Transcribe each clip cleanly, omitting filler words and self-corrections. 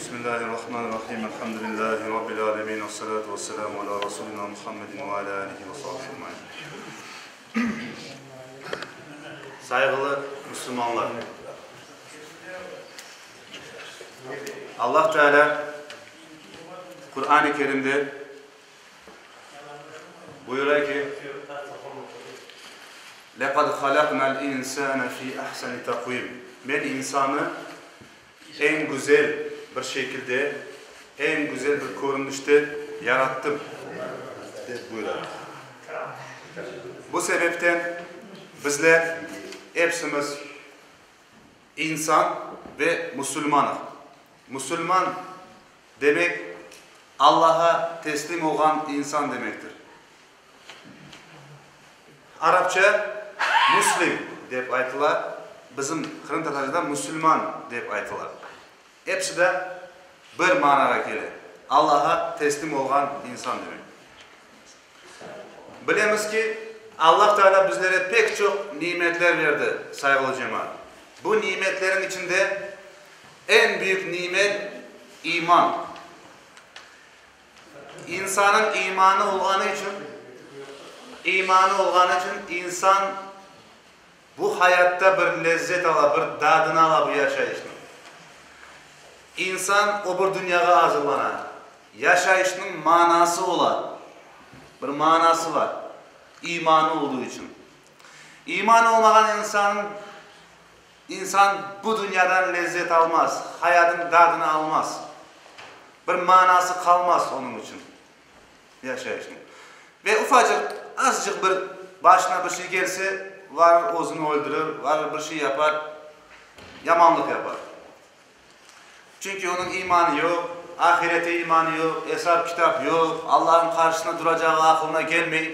Bismillahirrahmanirrahim. Elhamdülillahi Rabbil alemin. Vessalatu vesselamu ala Resulina Muhammedin ve ala alihi ve sahbihi. Saygılı Müslümanlar. Allah Teala Kur'an-ı Kerim'de buyuruyor ki لَقَدْ خَلَقْنَا الْاِنْسَانَ ف۪ي اَحْسَنِ تَقْوِيمٍ Ben insanı en güzel bir şekilde, en güzel bir görünüşte yarattım. Bu sebepten bizler hepsimiz insan ve Müslümanız. Müslüman demek Allah'a teslim olan insan demektir. Arapça Müslim deyip aytılar. Bizim Kırım Tatarca'da Müslüman deyip aytılar. Hepsi de bir manaya gelir. Allah'a teslim olan insan demek. Bilemiz ki Allah Teala bizlere pek çok nimetler verdi saygılı cemaat. Bu nimetlerin içinde en büyük nimet iman. İnsanın imanı olğanı için insan bu hayatta bir lezzet ala, bir dadını ala bu yaşayışını. İnsan o bir dünyaya hazırlanan, yaşayışının manası olan, bir manası var. İmanı olduğu için. İmanı olmayan insan bu dünyadan lezzet almaz, hayatın dadını almaz. Bir manası kalmaz onun için yaşayışının. Ve ufacık, azıcık bir başına bir şey gelse, var özünü öldürür, var bir şey yapar, yamanlık yapar. Çünkü onun imanı yok, ahirete imanı yok, hesap kitap yok, Allah'ın karşısında duracağı aklına gelmiyor.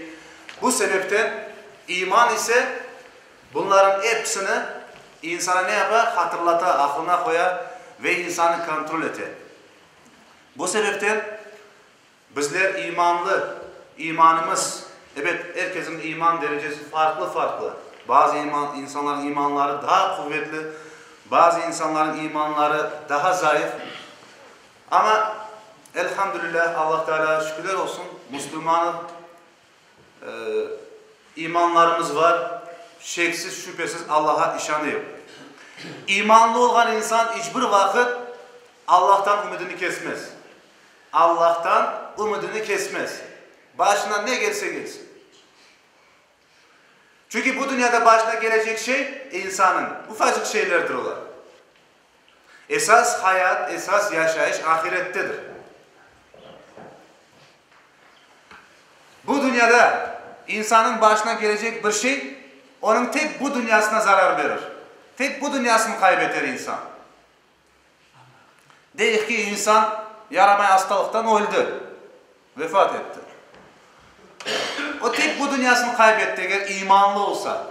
Bu sebepten iman ise bunların hepsini insana ne yapar? Hatırlata, aklına koyar ve insanı kontrol eder. Bu sebepten bizler imanımız, evet herkesin iman derecesi farklı. Bazı insanların imanları daha kuvvetli, bazı insanların imanları daha zayıf. Ama elhamdülillah Allah Teala şükürler olsun Müslümanın imanlarımız var. Şeksiz şüphesiz Allah'a inanıyor. İmanlı olan insan hiçbir vakit Allah'tan umudunu kesmez. Allah'tan umudunu kesmez. Başına ne gelse gelsin. Çünkü bu dünyada başına gelecek şey insanın ufacık şeylerdir olar. Esas hayat, esas yaşayış ahirettedir. Bu dünyada insanın başına gelecek bir şey onun tek bu dünyasına zarar verir. Tek bu dünyasını kaybeder insan. Deyik ki insan yaramay hastalıktan öldü. Vefat etti. O tek bu dünyasını kaybetti eğer imanlı olsa,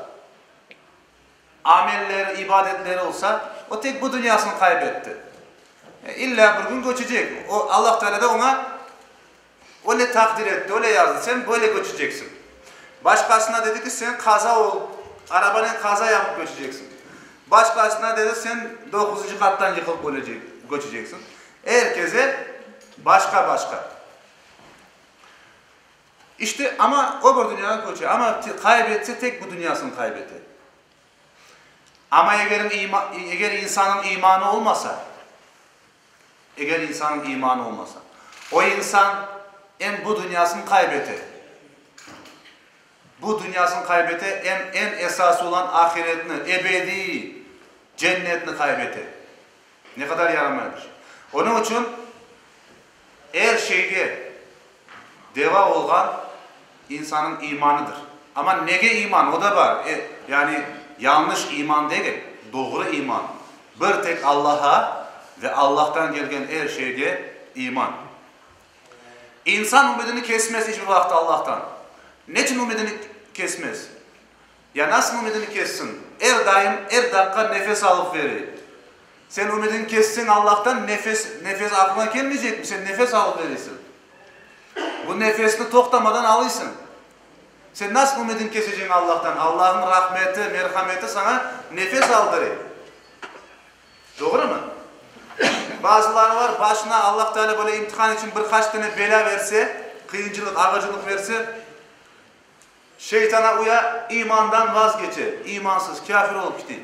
amelleri, ibadetleri olsa, o tek bu dünyasını kaybetti. İlla bir gün göçecek. Allah Teala da ona öyle takdir etti, öyle yazdı. Sen böyle göçeceksin. Başkasına dedi ki sen kaza ol, arabanın kaza yapıp göçeceksin. Başkasına dedi sen 9. kattan yıkılıp göçeceksin. Herkese başka. İşte ama o bir dünyaya göçüyor. Ama kaybetse tek bu dünyasını kaybetti. Ama eğer insanın imanı olmasa, o insan bu dünyasını kaybetti. Bu dünyasını kaybetti, en esası olan ahiretini, ebedi cennetini kaybetti. Ne kadar yaramaymış. Onun için her şeyde deva olan insanın imanıdır. Ama nege iman o da var. Yani yanlış iman değil, doğru iman. Bir tek Allah'a ve Allah'tan gelen her şeyde iman. İnsan umudunu kesmez hiçbir vakit Allah'tan. Ne için umudunu kesmez? Ya nasıl umudunu kessin? Her dakika nefes alıp verir. Sen umudunu kessin Allah'tan nefes aklına gelmeyecek mi? Sen nefes alıp verirsin. Bu nefesini toktamadan alırsın. Sen nasıl umudunu keseceksin Allah'tan? Allah'ın rahmeti, merhameti sana nefes aldırır. Doğru mu? Bazıları var, başına Allah Teala böyle imtihan için birkaç tane bela verse, kıyıncılık, ağırcılık verse, şeytana uya, imandan vazgeçer. İmansız, kafir olup gitti.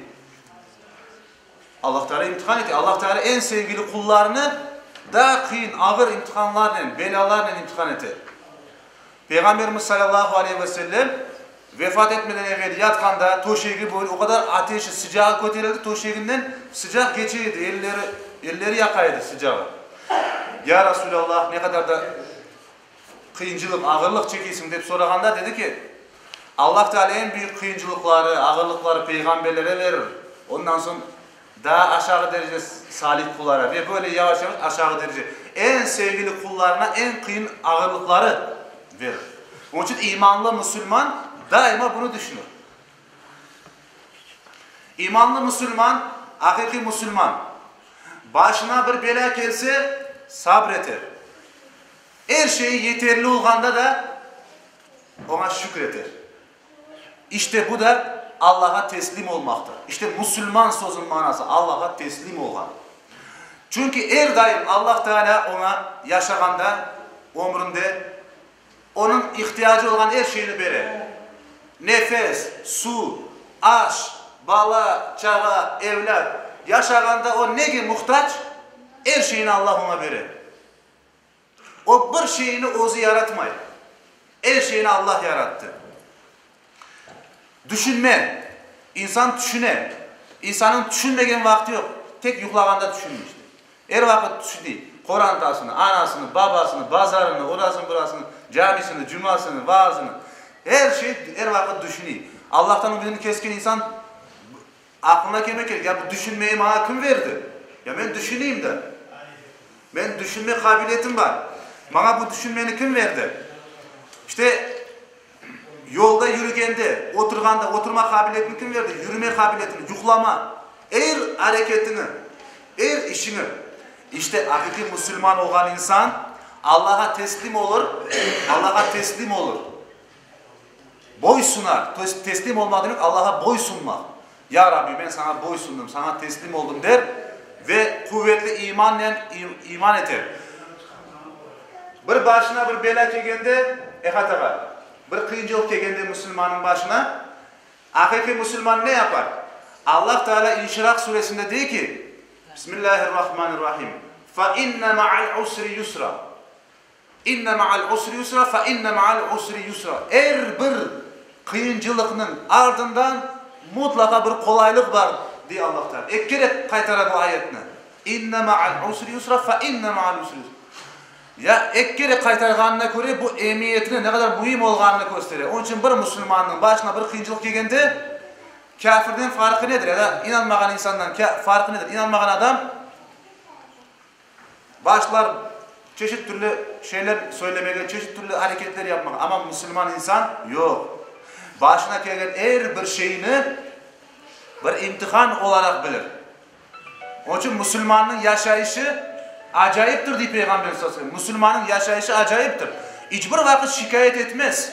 Allah Teala imtihan etti. Allah Teala en sevgili kullarını daha kıyın, ağır imtihanlarla, belalarla imtihan etti. Peygamberimiz sallallahu aleyhi ve sellem vefat etmeden evvel yatkanda toşeği boyu o kadar ateşi sıcağı kötüledi, toşeğinden sıcak geçiydi, elleri yakaydı sıcağı. Ya Resulallah ne kadar da kıyıncılık, ağırlık çekiyorsun deyip sorağanda dedi ki Allah Teala en büyük kıyıncılıkları, ağırlıkları peygamberlere verir. Ondan sonra daha aşağı derece salih kullara ve böyle yavaş yavaş aşağı derece en sevgili kullarına en kıyın ağırlıkları verir. Onun için imanlı Müslüman daima bunu düşünür. İmanlı Müslüman, hakiki Müslüman başına bir bela gelse sabreter. Her şey yeterli olganda da ona şükreter. İşte bu da Allah'a teslim olmaktır. İşte Müslüman sözün manası Allah'a teslim olgan. Çünkü her daim Allah Teala ona yaşaganda ömründe onun ihtiyacı olan her şeyini verir. Nefes, su, aş, bala, çağa, evlat. Yaşaganda o neye muhtaç? Her şeyini Allah ona verir. O bir şeyini özü yaratmayı. Her şeyini Allah yarattı. Düşünme. İnsan düşüne. İnsanın düşünmegen vakti yok. Tek yuklaganda düşünmüştü. Her vakit düşündü. Korantasını, anasını, babasını, bazarını, orasını, burasını, camisini, cumasını, vaazını. Her şey her vakit düşünüyor. Allah'tan ümidini keskin insan aklına gelmek ya bu düşünmeyi bana kim verdi? Ya ben düşüneyim de. Ben düşünme kabiliyetim var. Bana bu düşünmeni kim verdi? İşte yolda yürügende, oturganda, oturma kabiliyetini kim verdi? Yürüme kabiliyetini, yuklama, her hareketini, her işini. İşte hakiki Müslüman olan insan Allah'a teslim olur, Allah'a teslim olur. Boy sunar. Teslim olmak demek Allah'a boy sunmak. Ya Rabbi ben sana boy sundum, sana teslim oldum der ve kuvvetli imanla iman eder. Bir başına bir bela kelgende ehataga, bir kıyıncılık kelgende Müslümanın başına hakiki Müslüman ne yapar? Allah Teala İnşirak suresinde diyor ki Bismillahirrahmanirrahim. Fa inna ma'al usri yusra. İnne ma'al usri yusra fa inne ma'al usri yusra. Her bir kıyıncılıkның ardından mutlaka bir kolaylık var diye Allah Teala. İki kere kaytarar bu ayetini. İnne ma'al usri yusra fa inne ma'al usri yusra. Ya iki kere kaytarganına göre bu emniyetinin ne kadar mühim olganını gösteriyor. Onun için bir Müslümanın başına bir kıyıncılık gelgende kafirden farkı nedir? Ya da inanmayan insandan farkı nedir? İnanmayan adam başlar çeşit türlü şeyler söylemeye, çeşit türlü hareketler yapmak. Ama Müslüman insan yok. Başına gelen her bir şeyini bir imtihan olarak bilir. Onun için Müslümanın yaşayışı acayiptir diye Peygamber sallallahu aleyhi ve sellem. Müslümanın yaşayışı acayiptir. Hiçbir vakit şikayet etmez.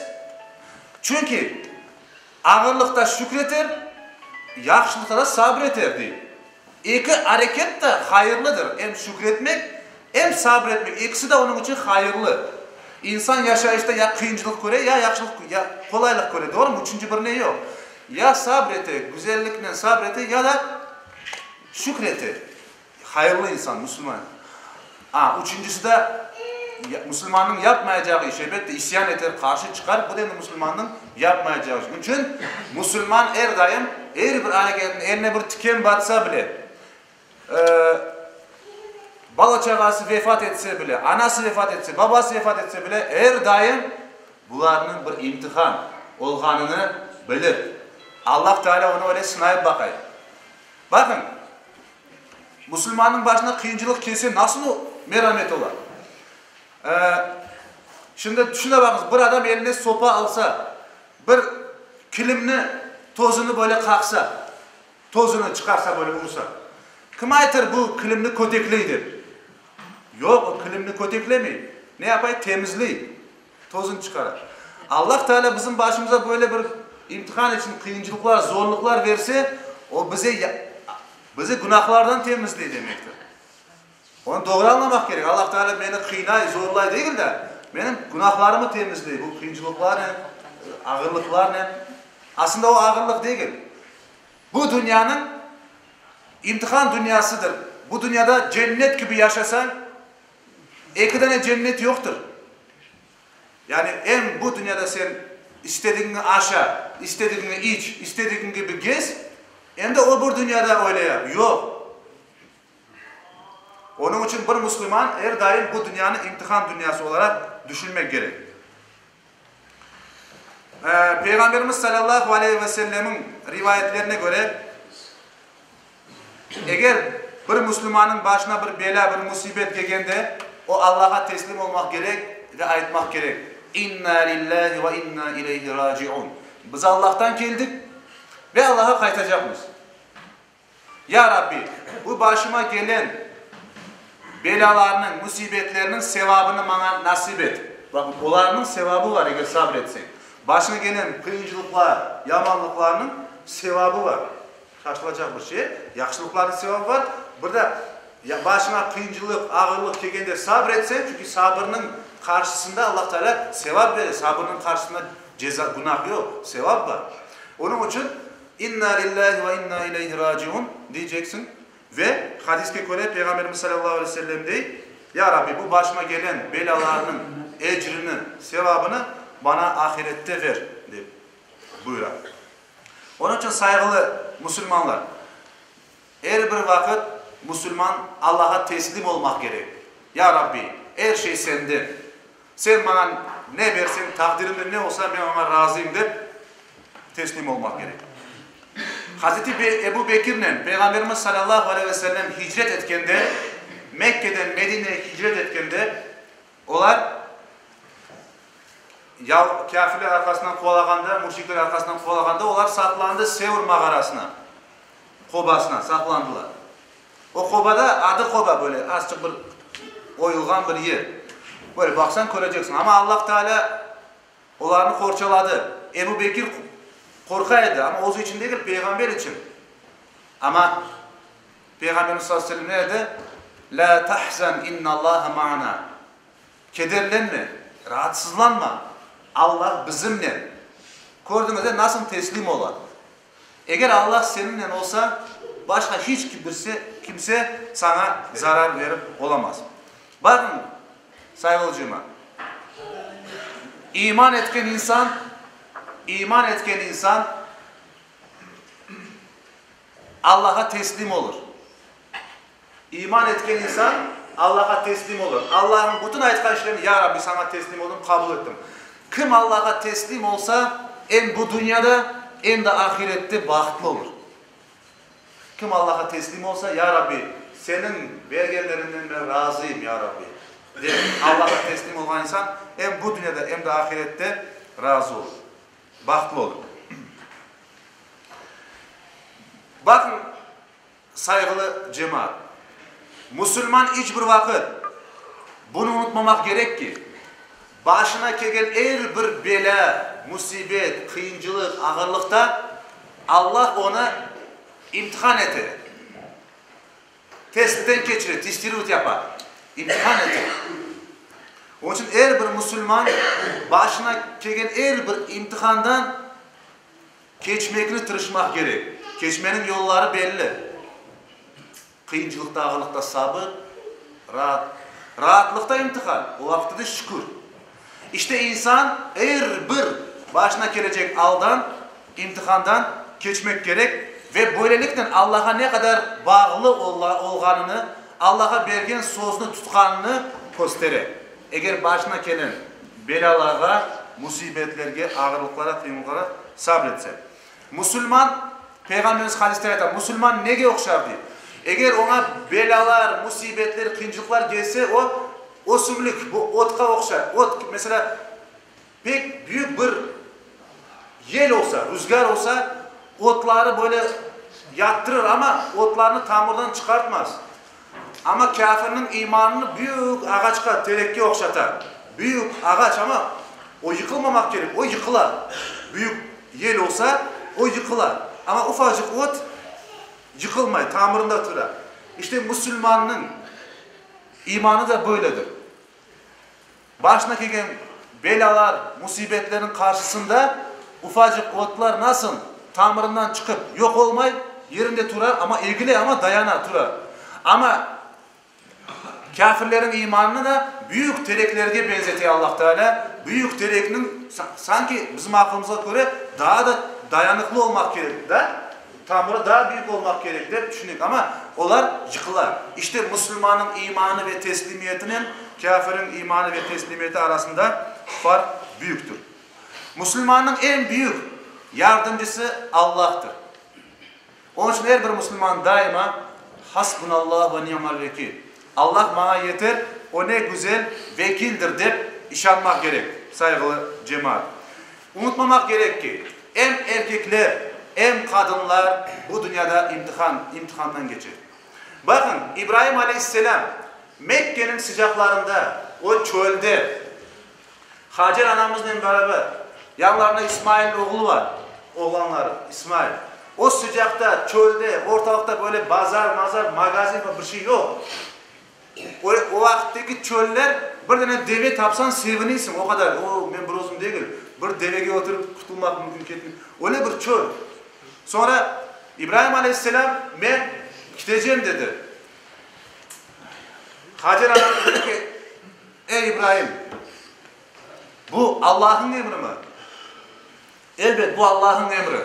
Çünkü ağırlıkta şükretir, yaxşılıkta da sabreter diye. İki hareket de hayırlıdır. Hem şükretmek hem sabretmek. İkisi de onun için hayırlı. İnsan yaşayışta ya kıyıncılık göre ya yaxşılık ya kolaylık göre. Doğru mu? Üçüncü bir ne yok. Ya sabrete, güzellikle sabrete ya da şükrete. Hayırlı insan, Müslüman. Üçüncüsü de Müslümanın yapmayacağı iş. Elbette isyan eder, karşı çıkar. Bu da Müslümanın yapmayacağı iş. Onun için Müslüman her daim her bir hareketin eline bir tiken batsa bile bala çağası vefat etse bile, anası vefat etse, babası vefat etse bile her daim bularının bir imtihan olganını bilir. Allah Teala onu öyle sınayıp bakay. Bakın, Müslümanın başına kıyıncılık kelse nasıl merhamet olur? Şimdi düşüne bakınız, bir adam eline sopa alsa, bir kilimni, tozunu böyle kalksa, tozunu çıkarsa böyle vursa, kim aytır bu kilimni kötekleydir? Yok, o kilimni köteklemeyin. Ne yapayım? Temizleyin. Tozunu çıkarır. Allah Teala bizim başımıza böyle bir imtihan için kıyıncılıklar, zorluklar verse, o bizi günahlardan temizliyor demektir. Onu doğru anlamak gerek. Allah Teala beni kıynay, zorlay değil de benim günahlarımı temizliyor. Bu kıyıncılıklar ne? Ağırlıklar ne? Aslında o ağırlık değil. Bu dünyanın imtihan dünyasıdır. Bu dünyada cennet gibi yaşasan iki tane cennet yoktur. Yani bu dünyada sen istediğini aşağı, istediğini iç, istediğin gibi gez. Hem de o bu dünyada öyle yap. Yok. Onun için bir Müslüman her daim bu dünyanın imtihan dünyası olarak düşünmek gerek. Peygamberimiz sallallahu aleyhi ve sellemin rivayetlerine göre eğer bir Müslümanın başına bir bela, bir musibet gelgende o Allah'a teslim olmak gerek ve aytmak gerek. İnna lillahi ve inna ileyhi raciun. Biz Allah'tan geldik ve Allah'a kaytacakmız. Ya Rabbi, bu başıma gelen belalarının, musibetlerinin sevabını bana nasip et. Bakın, onların sevabı var eğer sabretsen. Başına gelen kıyıncılıklar, yamanlıklarının sevabı var. Karşılacak bir şey. Yaxşılıkların sevabı var. Burada başına kıyıncılık, ağırlık gelgende sabretsen, çünkü sabrının karşısında Allah Teala sevap verir. Sabrının karşısında ceza, günah yok, sevap var. Onun için inna lillahi ve inna ileyhi raciun diyeceksin ve hadis-i göre Peygamberimiz sallallahu aleyhi ve sellem değil, ya Rabbi bu başıma gelen belalarının ecrini, sevabını bana ahirette ver diye buyurar. Onun için saygılı Müslümanlar, her bir vakit Müslüman Allah'a teslim olmak gerek. Ya Rabbi, her şey senden. Sen bana ne versen, takdirimde ne olsa ben ona razıyım deyip teslim olmak gerek. Hazreti Ebu Bekir'le Peygamberimiz sallallahu aleyhi ve sellem hicret etkende, Mekke'den Medine'ye hicret etkende, onlar kafirler arkasından kovalaganda, müşrikler arkasından kovalaganda, onlar saklandı Sevr mağarasına, kobasına saklandılar. O kobada, adı koba, böyle azıcık bir oyulgan bir yer. Böyle baksan göreceksin. Ama Allah Teala onlarını korçaladı. Ebu Bekir korkaydı ama o için değil, peygamber için. Ama Peygamberimiz sallallahu aleyhi ve sellem ne dedi? La tahzan innallaha ma'ana. Kederlenme, rahatsızlanma. Allah bizimle. Gördüğünüz de nasıl teslim olan. Eğer Allah seninle olsa başka hiç kimse sana zarar verip olamaz. Bakın saygılıcığıma. İman etken insan Allah'a teslim olur. İman etken insan Allah'a teslim olur. Allah'ın bütün ayetken işlerini ya Rabbi sana teslim oldum, kabul ettim. Kim Allah'a teslim olsa hem bu dünyada hem de ahirette bahtlı olur. Kim Allah'a teslim olsa ya Rabbi senin belgelerinden ben razıyım ya Rabbi. Allah'a teslim olan insan hem bu dünyada hem de ahirette razı olur. Bahtlı olur. Bakın saygılı cemaat. Müslüman hiçbir vakit bunu unutmamak gerek ki başına gelen her bir bela, musibet, kıyıncılık, ağırlıkta Allah ona imtihan eder. Testten geçirir, testirit yapar. İmtihan eder. Onun için her bir Müslüman başına gelen her bir imtihandan geçmekini tırışmak gerek. Geçmenin yolları belli. Kıyıncılıkta, ağırlıkta sabır, rahatlıkta imtihan, o vakitte şükür. İşte insan her bir başına gelecek aldan, imtihandan geçmek gerek ve böylelikle Allah'a ne kadar bağlı olganını, Allah'a bergen sözünü tutkanını gösterir. Eğer başına gelen belalara, musibetlerge, ağırlıklara, kıyımlıklara sabretse. Müslüman, Peygamberimiz hadiste ayet, Müslüman nege okşar diye. Eğer ona belalar, musibetler, kıyıncılıklar gelse o sümlük, bu otka okşar. Ot mesela pek büyük bir yel olsa, rüzgar olsa otları böyle yattırır ama otlarını tamurdan çıkartmaz. Ama kafirinin imanını büyük ağaçka, telekke okşatar. Büyük ağaç ama o yıkılmamak gerek, o yıkılar. Büyük yel olsa o yıkılar. Ama ufacık ot yıkılmay, tamırında durar. İşte Müslümanın imanı da böyledir. Başına gelen belalar, musibetlerin karşısında ufacık otlar nasıl tamırından çıkıp yok olmay yerinde durar ama ilgili ama dayana durar. Ama kafirlerin imanını da büyük tereklerge benzetiyor Allah Teala. Büyük terekinin sanki bizim aklımıza göre daha da dayanıklı olmak gerek de, tamırı daha büyük olmak gerek de düşünük ama onlar yıkılar. İşte Müslümanın imanı ve teslimiyetinin kafirin imanı ve teslimiyeti arasında fark büyüktür. Müslümanın en büyük yardımcısı Allah'tır. Onun için her bir Müslüman daima hasbunallah ve ni'mel vekil. Allah bana yeter, o ne güzel vekildir deyip işanmak gerek saygılı cemaat. Unutmamak gerek ki hem erkekler hem kadınlar bu dünyada imtihandan geçer. Bakın İbrahim Aleyhisselam Mekke'nin sıcaklarında o çölde Hacer anamızla beraber yanlarında İsmail'in oğlu var. Oğlanları İsmail. O sıcakta çölde ortalıkta böyle pazar magazin bir şey yok. O vakitteki çöller bir tane deve tapsan sevinirsin o kadar. O ben brozum değil. Bir devege oturup kurtulmak mümkün değil. Öyle bir çöl. Sonra İbrahim Aleyhisselam ben gideceğim dedi. Hacer Hanım dedi ki ey İbrahim bu Allah'ın emri mi? Elbet bu Allah'ın emri.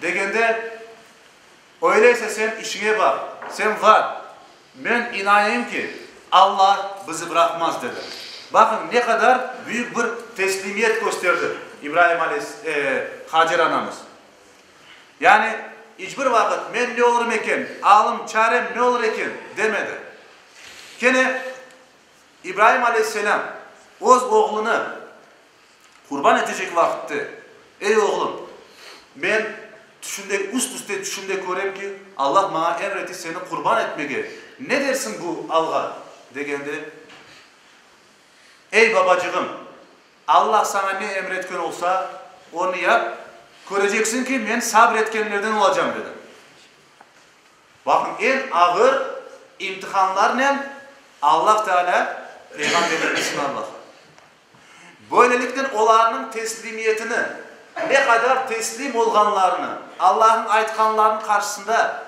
Degende öyleyse sen işine bak. Sen var. Ben inanayım ki Allah bizi bırakmaz dedi. Bakın ne kadar büyük bir teslimiyet gösterdi İbrahim Hacer anamız. Yani hiçbir vakit ben ne olurum eken, alım çarem ne olur eken demedi. Gene İbrahim Aleyhisselam öz oğlunu kurban edecek vakitte ey oğlum ben üst üste düşünde göreyim ki Allah bana emretti seni kurban etmeye. Ne dersin bu alga? Degende ey babacığım Allah sana ne emretken olsa onu yap. Göreceksin ki ben sabretkenlerden olacağım dedi. Bakın en ağır imtihanlarla Allah Teala Peygamberlerine sınarlar. Böylelikle onların teslimiyetini ne kadar teslim olganlarını Allah'ın aytkanlarının karşısında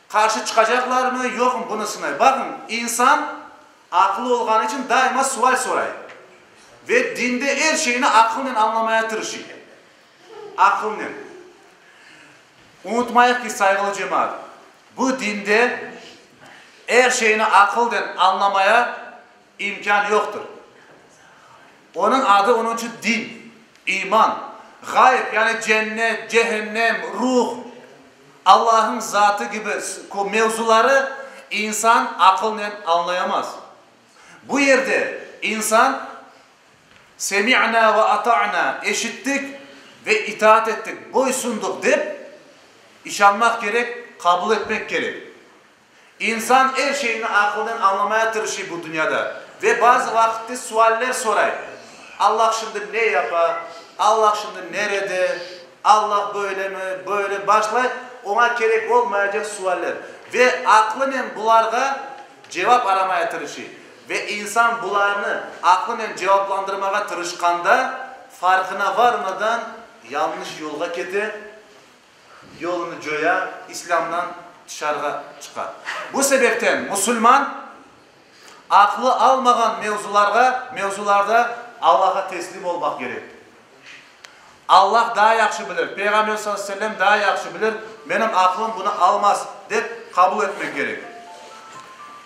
karşı çıkacaklar mı yok mu bunu sınayı. Bakın insan akıllı olgan için daima sual soray. Ve dinde her şeyini akılla anlamaya tırışıyor. Akıllı. Unutmayın ki saygılı cemaat. Bu dinde her şeyini akıldan anlamaya imkan yoktur. Onun adı onun için din, iman, gayb yani cennet, cehennem, ruh, Allah'ın zatı gibi mevzuları insan akılla anlayamaz. Bu yerde insan semi'na ve ata'na eşittik ve itaat ettik, boysunduk deyip işanmak gerek, kabul etmek gerek. İnsan her şeyini akıldan anlamaya tırışıyor bu dünyada ve bazı vakitte sualler sorar. Allah şimdi ne yapar? Allah şimdi nerede? Allah böyle mi? Böyle başlar. Ona gerek olmayacak sualler. Ve aklının bularga cevap aramaya tırışıyor. Ve insan bularını aklının cevaplandırmaya tırışkanda farkına varmadan yanlış yolga gider. Yolunu joya, İslam'dan dışarıya çıkar. Bu sebepten Müslüman aklı almayan mevzularda Allah'a teslim olmak gerek. Allah daha yaxşı bilir. Peygamber sallallahu aleyhi ve sellem daha yaxşı bilir. Benim aklım bunu almaz deyip kabul etmek gerek.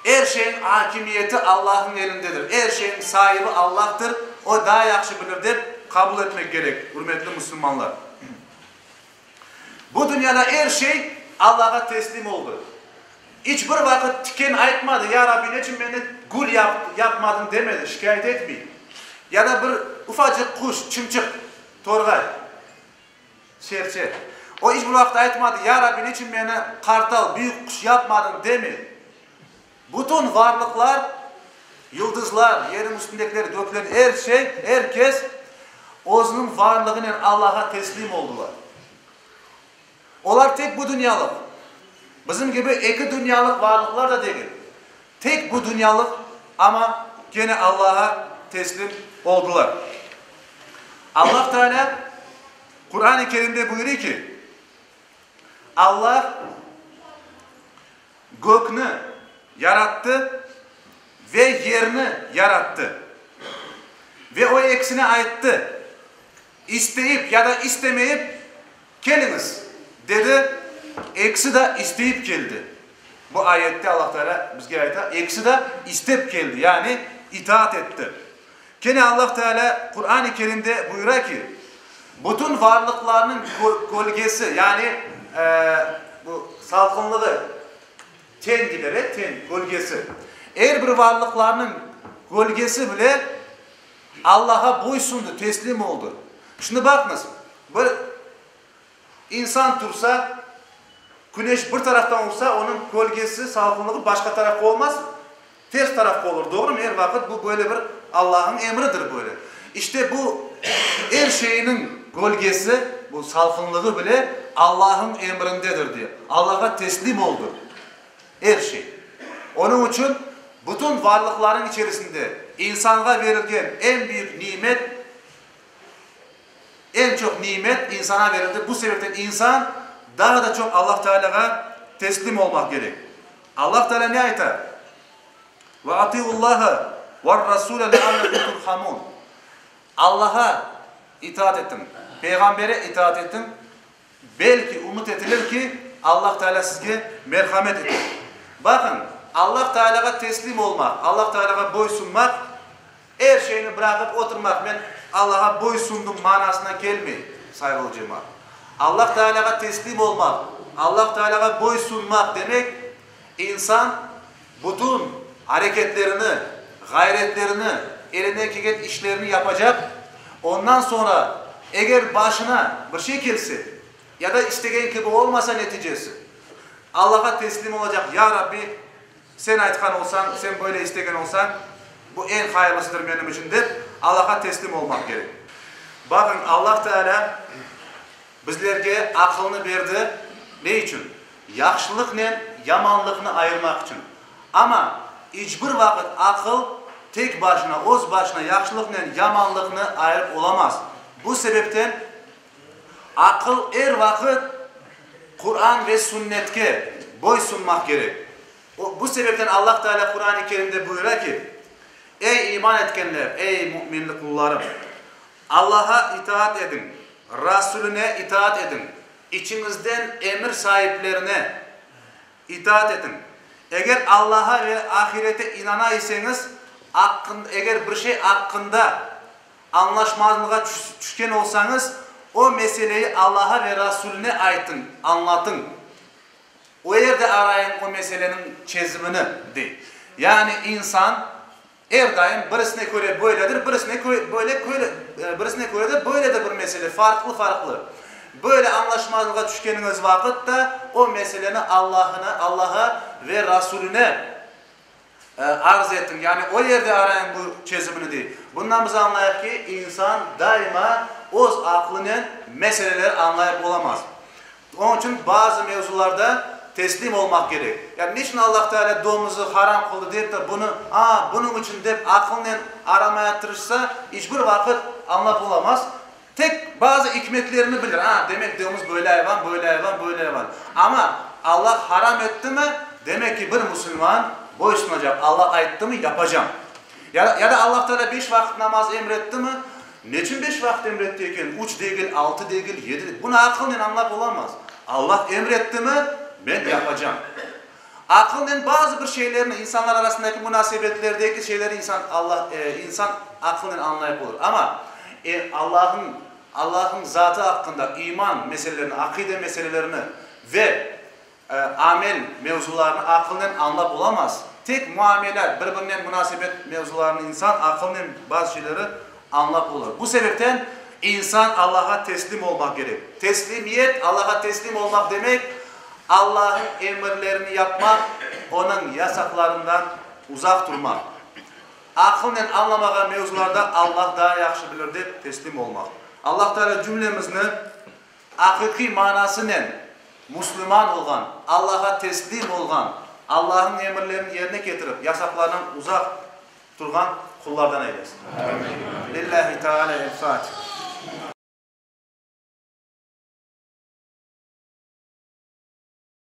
Her şeyin hakimiyeti Allah'ın elindedir. Her şeyin sahibi Allah'tır. O daha yaxşı bilir deyip kabul etmek gerek. Hürmetli Müslümanlar. Bu dünyada her şey Allah'a teslim oldu. Hiçbir vakit tiken aytmadı. Ya Rabbi ne için beni gül yapmadın demedi. Şikayet etmeyin. Ya da bir ufacık kuş, çimçik, torgay, serçe. O hiçbir vakit aytmadı. Ya Rabbi ne için beni kartal, büyük kuş yapmadın demedi. Bütün varlıklar, yıldızlar, yerin üstündekileri, göklerin her şey, herkes özünün varlığıyla Allah'a teslim oldular. Onlar tek bu dünyalık. Bizim gibi iki dünyalık varlıklar da değil. Tek bu dünyalık Ama gene Allah'a teslim oldular. Allah Teala Kur'an-ı Kerim'de buyuruyor ki Allah gökünü yarattı ve yerini yarattı. Ve o eksine aitti. İsteyip ya da istemeyip geliniz dedi. Eksi de isteyip geldi. Bu ayette Allah Teala bizge ayette eksi de istep geldi. Yani itaat etti. Gene Allah Teala Kur'an-ı Kerim'de buyuruyor ki bütün varlıklarının gölgesi yani bu salkınlığı ten gidere ten gölgesi. Eğer bir varlıklarının gölgesi bile Allah'a boysundu, teslim oldu. Şimdi bakınız, bir insan dursa, güneş bir taraftan olsa onun gölgesi, salkınlığı başka tarafta olmaz, ters tarafta olur. Doğru mu? Her vakit bu böyle bir Allah'ın emridir böyle. İşte bu her şeyinin gölgesi, bu salkınlığı bile Allah'ın emrindedir diyor. Allah'a teslim oldu. Her şey. Onun için bütün varlıkların içerisinde insana verilgen en büyük nimet, en çok nimet insana verildi. Bu sebepten insan daha da çok Allah Teala'ya teslim olmak gerek. Allah Teala ne ayet? Ve atiullaha ve rasûle le'allekum turhamun. Allah'a itaat ettim. Peygambere itaat ettim. Belki umut edilir ki Allah Teala size merhamet eder. Bakın Allah Teala'ya teslim olmak, Allah Teala'ya boysunmak, her şeyini bırakıp oturmak, ben Allah'a boysundum manasına gelmeyin saygılı cemaat. Allah Teala'ya teslim olmak, Allah Teala'ya boysunmak demek, insan bütün hareketlerini, gayretlerini, elindeki gelen işlerini yapacak. Ondan sonra eğer başına bir şey gelse ya da istediğin gibi olmasa neticesi, Allah'a teslim olacak. Ya Rabbi sen aytkan olsan, sen böyle istegen olsan bu en hayırlısıdır benim için de Allah'a teslim olmak gerek. Bakın Allah Teala bizlerge aklını verdi. Ne için? Yaxşılıkla yamanlıkını ayırmak için. Ama hiçbir vakit akıl tek başına, öz başına yaxşılıkla yamanlıkını ayırıp olamaz. Bu sebepten akıl her vakit Kur'an ve sünnetke boysunmak gerek. Bu sebepten Allah Teala Kur'an-ı Kerim'de buyuruyor ki ey iman etkenler, ey müminli kullarım, Allah'a itaat edin, Resulüne itaat edin, içinizden emir sahiplerine itaat edin. Eğer Allah'a ve ahirete inanaysanız, eğer bir şey hakkında anlaşmazlığa düşken olsanız, o meseleyi Allah'a ve Resulüne aytın, anlatın. O yerde arayın o meselenin çözümünü de. Yani insan her daim birisine göre böyledir, birisine göre de böyledir bir mesele, farklı. Böyle anlaşmazlığa düşkeniniz vakitte o meselenin Allah'a ve Resulüne arz ettin. Yani o yerde arayın bu çözümünü değil. Bundan biz anlayalım ki insan daima öz aklının meseleleri anlayıp olamaz. Onun için bazı mevzularda teslim olmak gerek. Yani niçin Allah Teala domuzu haram kıldı deyip de bunun için deyip aklını aramaya tırışsa hiçbir vakit anlayıp olamaz. Tek bazı hikmetlerini bilir. Demek domuz böyle hayvan. Ama Allah haram etti mi demek ki bir Müslüman boysunacak. Allah ayıttı mı yapacağım. Ya da Allah Teala 5 vakit namaz emretti mi? Niçin 5 vakit emrettiyken 3 değil, 6 değil, 7 değil. Bunu akılla anlayıp olamaz. Allah emretti mi ben yapacağım. Aklın bazı bir şeylerini, insanlar arasındaki münasebetlerdeki şeyleri insan aklının anlayıp olur. Ama Allah'ın zatı hakkında iman meselelerini, akide meselelerini ve amel mevzularını aklının anlayıp olamaz. Tek muameleler, birbirinden münasebet mevzularını insan aklının bazı şeyleri anlayıp olur. Bu sebepten insan Allah'a teslim olmak gerek. Teslimiyet, Allah'a teslim olmak demek, Allah'ın emirlerini yapmak, onun yasaklarından uzak durmak. Aklının anlamayan mevzularda Allah daha yaxşı bilir deyip teslim olmak. Allah Teala cümlemizini hakiki manasıyla Müslüman olgan, Allah'a teslim olgan, Allah'ın emirlerini yerine getirip yasaklarından uzak durgan kullardan eylesin. Lillahi Teala el-Fatiha.